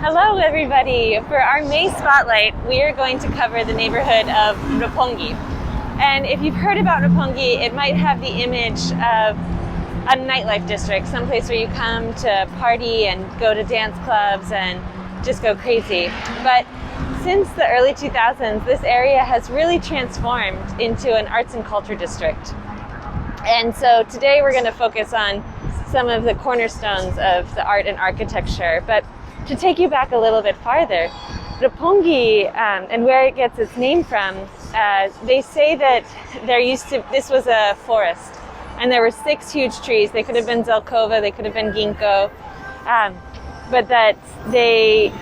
Hello everybody! For our May Spotlight, we are going to cover the neighborhood of Roppongi. And if you've heard about Roppongi, it might have the image of a nightlife district, someplace where you come to party and go to dance clubs and just go crazy. But since the early 2000s, this area has really transformed into an arts and culture district. And so today we're going to focus on some of the cornerstones of the art and architecture. But to take you back a little bit farther, Roppongi and where it gets its name from, they say that this was a forest, and there were 6 huge trees. They could have been Zelkova, they could have been ginkgo, but that they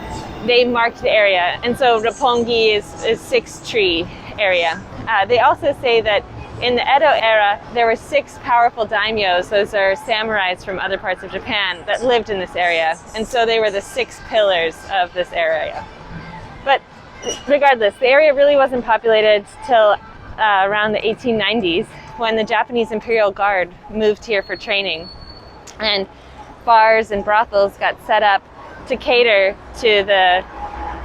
marked the area. And so Roppongi is 6-tree area. They also say that in the Edo era, there were 6 powerful daimyos, those are samurais from other parts of Japan, that lived in this area. And so they were the 6 pillars of this area. But regardless, the area really wasn't populated till around the 1890s, when the Japanese Imperial Guard moved here for training. And bars and brothels got set up to cater to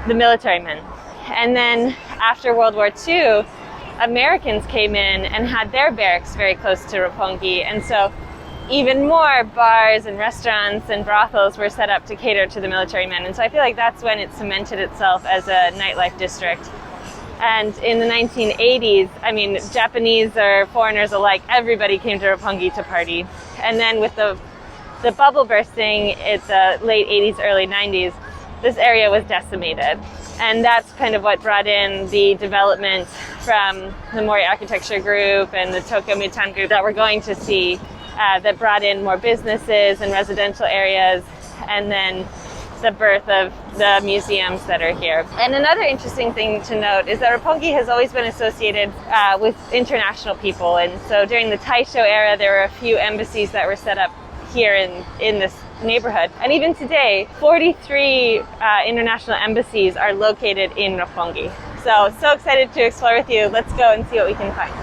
the military men. And then after World War II, Americans came in and had their barracks very close to Roppongi, and so even more bars and restaurants and brothels were set up to cater to the military men. And so I feel like that's when it cemented itself as a nightlife district. And in the 1980s, I mean, Japanese or foreigners alike, everybody came to Roppongi to party. And then with the bubble bursting in the late 80s, early 90s, this area was decimated. And that's kind of what brought in the development from the Mori Architecture Group and the Tokyo Midtown Group that we're going to see, that brought in more businesses and residential areas, and then the birth of the museums that are here. And another interesting thing to note is that Roppongi has always been associated with international people. And so during the Taisho era, there were a few embassies that were set up here in this neighborhood. And even today, 43 international embassies are located in Roppongi. So excited to explore with you. Let's go and see what we can find.